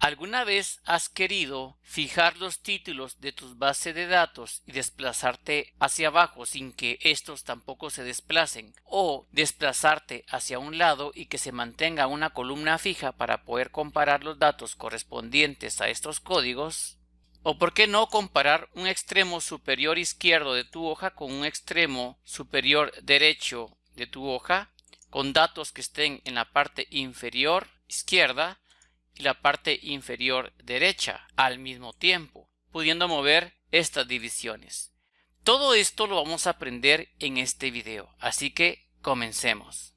¿Alguna vez has querido fijar los títulos de tus bases de datos y desplazarte hacia abajo sin que estos tampoco se desplacen? ¿O desplazarte hacia un lado y que se mantenga una columna fija para poder comparar los datos correspondientes a estos códigos? ¿O por qué no comparar un extremo superior izquierdo de tu hoja con un extremo superior derecho de tu hoja con datos que estén en la parte inferior izquierda y la parte inferior derecha al mismo tiempo, pudiendo mover estas divisiones? Todo esto lo vamos a aprender en este video, así que comencemos.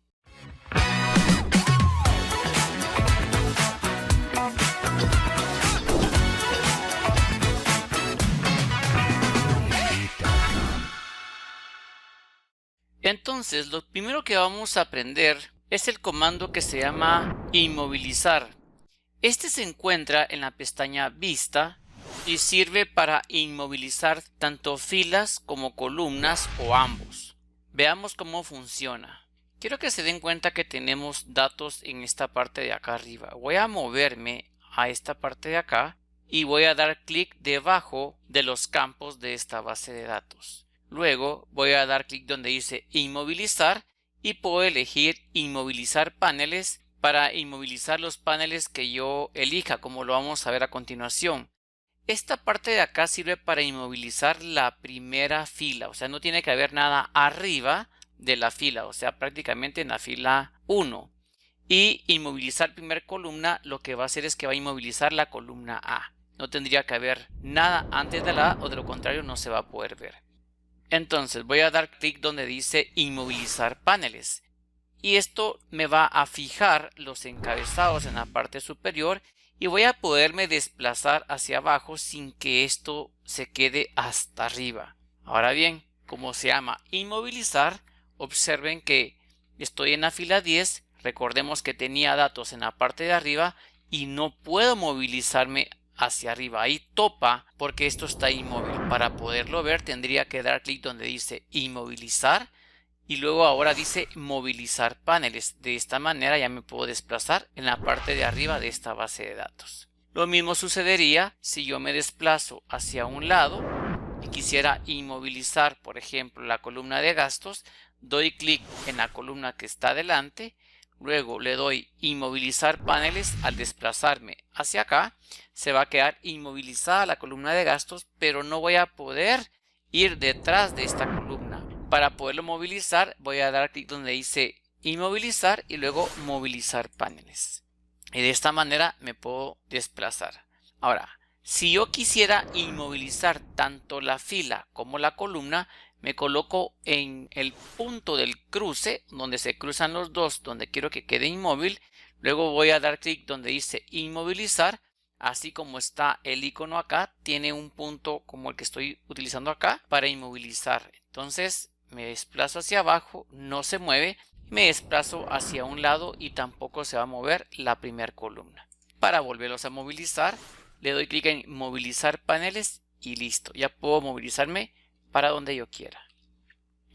Entonces, lo primero que vamos a aprender es el comando que se llama inmovilizar. Este se encuentra en la pestaña Vista y sirve para inmovilizar tanto filas como columnas o ambos. Veamos cómo funciona. Quiero que se den cuenta que tenemos datos en esta parte de acá arriba. Voy a moverme a esta parte de acá y voy a dar clic debajo de los campos de esta base de datos. Luego voy a dar clic donde dice inmovilizar y puedo elegir inmovilizar paneles para inmovilizar los paneles que yo elija, como lo vamos a ver a continuación. Esta parte de acá sirve para inmovilizar la primera fila, o sea, no tiene que haber nada arriba de la fila, o sea, prácticamente en la fila 1. Y inmovilizar primera columna lo que va a hacer es que va a inmovilizar la columna A. No tendría que haber nada antes de la A, o de lo contrario no se va a poder ver. Entonces voy a dar clic donde dice inmovilizar paneles y esto me va a fijar los encabezados en la parte superior y voy a poderme desplazar hacia abajo sin que esto se quede hasta arriba. Ahora bien, como se llama inmovilizar, observen que estoy en la fila 10, recordemos que tenía datos en la parte de arriba y no puedo movilizarme hacia arriba, ahí topa porque esto está inmóvil. Para poderlo ver tendría que dar clic donde dice inmovilizar y luego ahora dice movilizar paneles. De esta manera ya me puedo desplazar en la parte de arriba de esta base de datos. Lo mismo sucedería si yo me desplazo hacia un lado y quisiera inmovilizar, por ejemplo, la columna de gastos. Doy clic en la columna que está delante. Luego le doy inmovilizar paneles. Al desplazarme hacia acá se va a quedar inmovilizada la columna de gastos, pero no voy a poder ir detrás de esta columna. Para poderlo movilizar voy a dar clic donde dice inmovilizar y luego movilizar paneles. Y de esta manera me puedo desplazar. Ahora, si yo quisiera inmovilizar tanto la fila como la columna, me coloco en el punto del cruce, donde se cruzan los dos, donde quiero que quede inmóvil. Luego voy a dar clic donde dice inmovilizar. Así como está el icono acá, tiene un punto como el que estoy utilizando acá para inmovilizar. Entonces me desplazo hacia abajo, no se mueve. Me desplazo hacia un lado y tampoco se va a mover la primera columna. Para volverlos a movilizar, le doy clic en movilizar paneles y listo. Ya puedo movilizarme para donde yo quiera.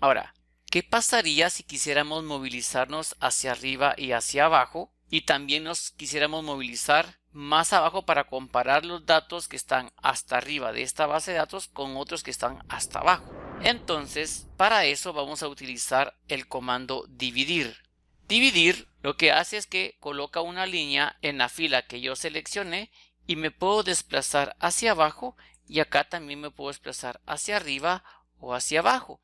Ahora, ¿qué pasaría si quisiéramos movilizarnos hacia arriba y hacia abajo? Y también nos quisiéramos movilizar más abajo para comparar los datos que están hasta arriba de esta base de datos con otros que están hasta abajo. Entonces, para eso vamos a utilizar el comando dividir. Dividir lo que hace es que coloca una línea en la fila que yo seleccioné y me puedo desplazar hacia abajo y acá también me puedo desplazar hacia arriba o hacia abajo.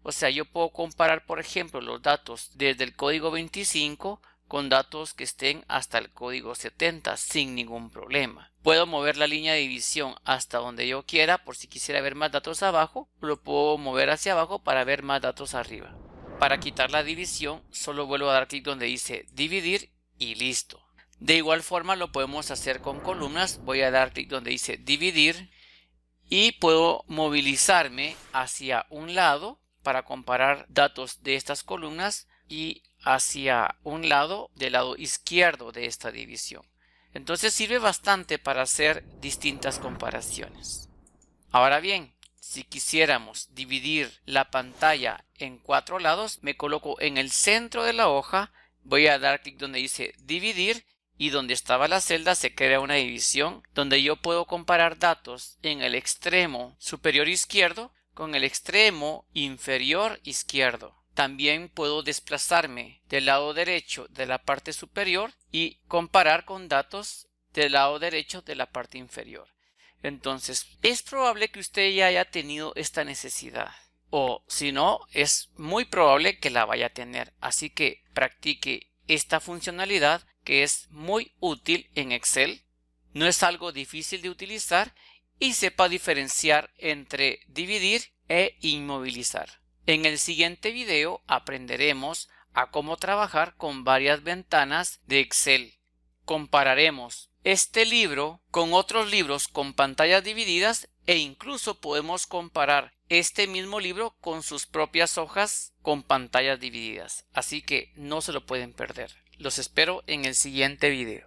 O sea, yo puedo comparar, por ejemplo, los datos desde el código 25 con datos que estén hasta el código 70 sin ningún problema. Puedo mover la línea de división hasta donde yo quiera por si quisiera ver más datos abajo, lo puedo mover hacia abajo para ver más datos arriba. Para quitar la división solo vuelvo a dar clic donde dice dividir y listo. De igual forma lo podemos hacer con columnas. Voy a dar clic donde dice dividir y puedo movilizarme hacia un lado para comparar datos de estas columnas y hacia un lado del lado izquierdo de esta división. Entonces sirve bastante para hacer distintas comparaciones. Ahora bien, si quisiéramos dividir la pantalla en 4 lados, me coloco en el centro de la hoja, voy a dar clic donde dice dividir y donde estaba la celda se crea una división donde yo puedo comparar datos en el extremo superior izquierdo con el extremo inferior izquierdo. También puedo desplazarme del lado derecho de la parte superior y comparar con datos del lado derecho de la parte inferior. Entonces, es probable que usted ya haya tenido esta necesidad. O si no, es muy probable que la vaya a tener. Así que practique esta funcionalidad que es muy útil en Excel. No es algo difícil de utilizar y sepa diferenciar entre dividir e inmovilizar. En el siguiente video aprenderemos a cómo trabajar con varias ventanas de Excel. Compararemos este libro con otros libros con pantallas divididas e incluso podemos comparar este mismo libro con sus propias hojas con pantallas divididas. Así que no se lo pueden perder. Los espero en el siguiente video.